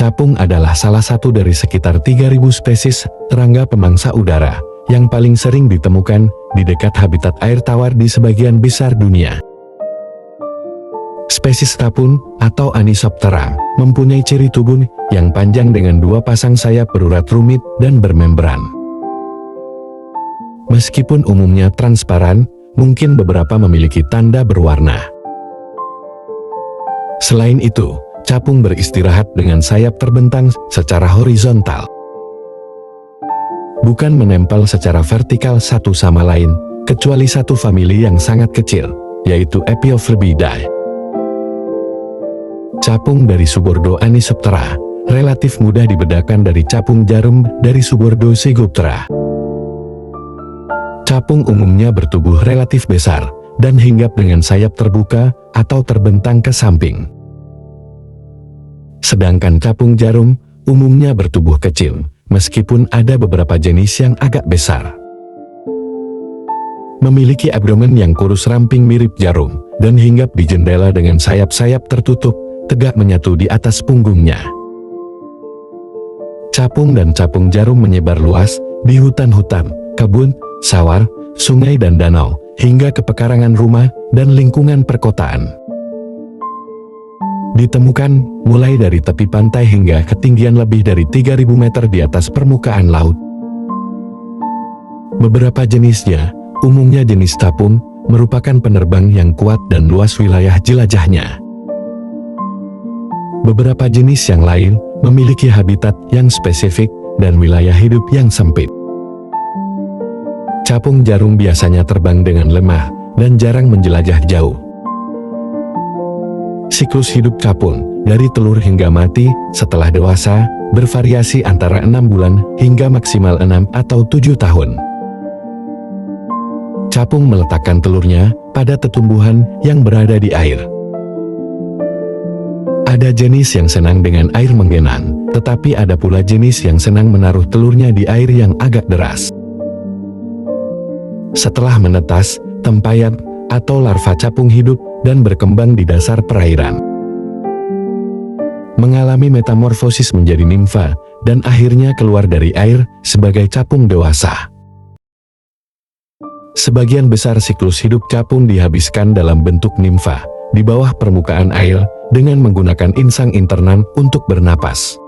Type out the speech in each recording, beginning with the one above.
Capung adalah salah satu dari sekitar 3.000 spesies serangga pemangsa udara yang paling sering ditemukan di dekat habitat air tawar di sebagian besar dunia. Spesies capung atau Anisoptera mempunyai ciri tubuh yang panjang dengan 2 pasang sayap berurat rumit dan bermembran. Meskipun umumnya transparan, mungkin beberapa memiliki tanda berwarna. Selain itu, capung beristirahat dengan sayap terbentang secara horizontal. Bukan menempel secara vertikal satu sama lain, kecuali satu famili yang sangat kecil, yaitu Epiophlebidae. Capung dari subordo Anisoptera relatif mudah dibedakan dari capung jarum dari subordo Zygoptera. Capung umumnya bertubuh relatif besar dan hinggap dengan sayap terbuka atau terbentang ke samping. Sedangkan capung jarum umumnya bertubuh kecil, meskipun ada beberapa jenis yang agak besar. Memiliki abdomen yang kurus ramping mirip jarum, dan hinggap di jendela dengan sayap-sayap tertutup, tegak menyatu di atas punggungnya. Capung dan capung jarum menyebar luas di hutan-hutan, kebun, sawah, sungai dan danau, hingga ke pekarangan rumah dan lingkungan perkotaan. Ditemukan mulai dari tepi pantai hingga ketinggian lebih dari 3.000 meter di atas permukaan laut. Beberapa jenisnya, umumnya jenis capung, merupakan penerbang yang kuat dan luas wilayah jelajahnya. Beberapa jenis yang lain memiliki habitat yang spesifik dan wilayah hidup yang sempit. Capung jarum biasanya terbang dengan lemah dan jarang menjelajah jauh. Siklus hidup capung, dari telur hingga mati setelah dewasa, bervariasi antara 6 bulan hingga maksimal 6 atau 7 tahun. Capung meletakkan telurnya pada tetumbuhan yang berada di air. Ada jenis yang senang dengan air menggenang, tetapi ada pula jenis yang senang menaruh telurnya di air yang agak deras. Setelah menetas, tempayan atau larva capung hidup dan berkembang di dasar perairan. Mengalami metamorfosis menjadi nimfa, dan akhirnya keluar dari air sebagai capung dewasa. Sebagian besar siklus hidup capung dihabiskan dalam bentuk nimfa, di bawah permukaan air, dengan menggunakan insang internal untuk bernapas.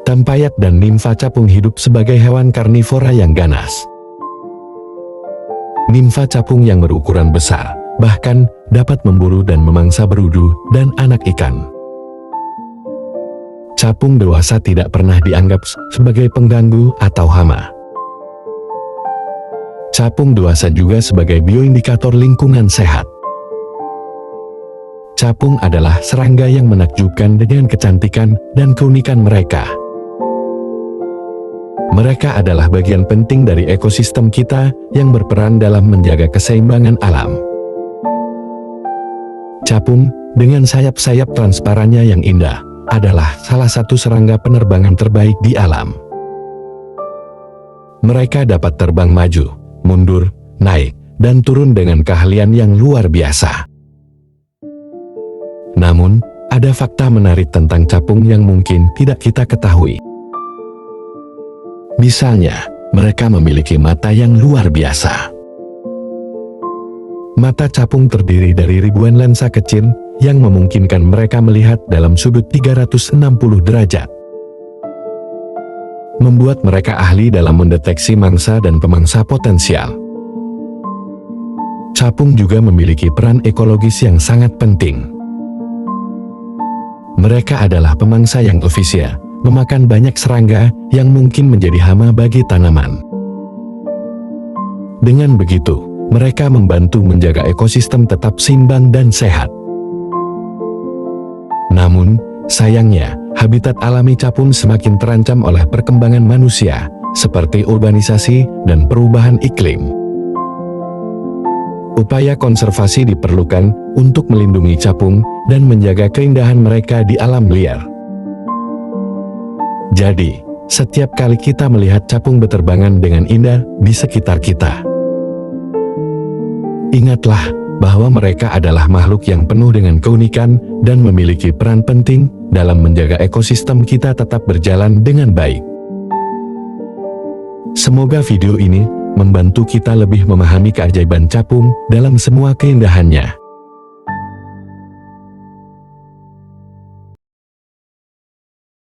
Tempayan dan nimfa capung hidup sebagai hewan karnivora yang ganas. Nimfa capung yang berukuran besar, bahkan dapat memburu dan memangsa berudu dan anak ikan. Capung dewasa tidak pernah dianggap sebagai pengganggu atau hama. Capung dewasa juga sebagai bioindikator lingkungan sehat. Capung adalah serangga yang menakjubkan dengan kecantikan dan keunikan mereka. Mereka adalah bagian penting dari ekosistem kita yang berperan dalam menjaga keseimbangan alam. Capung, dengan sayap-sayap transparannya yang indah, adalah salah satu serangga penerbangan terbaik di alam. Mereka dapat terbang maju, mundur, naik, dan turun dengan keahlian yang luar biasa. Namun, ada fakta menarik tentang capung yang mungkin tidak kita ketahui. Misalnya, mereka memiliki mata yang luar biasa. Mata capung terdiri dari ribuan lensa kecil yang memungkinkan mereka melihat dalam sudut 360 derajat. Membuat mereka ahli dalam mendeteksi mangsa dan pemangsa potensial. Capung juga memiliki peran ekologis yang sangat penting. Mereka adalah pemangsa yang efisien, memakan banyak serangga yang mungkin menjadi hama bagi tanaman. Dengan begitu, mereka membantu menjaga ekosistem tetap seimbang dan sehat. Namun, sayangnya, habitat alami capung semakin terancam oleh perkembangan manusia, seperti urbanisasi dan perubahan iklim. Upaya konservasi diperlukan untuk melindungi capung dan menjaga keindahan mereka di alam liar. Jadi, setiap kali kita melihat capung berterbangan dengan indah di sekitar kita, ingatlah bahwa mereka adalah makhluk yang penuh dengan keunikan dan memiliki peran penting dalam menjaga ekosistem kita tetap berjalan dengan baik. Semoga video ini membantu kita lebih memahami keajaiban capung dalam semua keindahannya.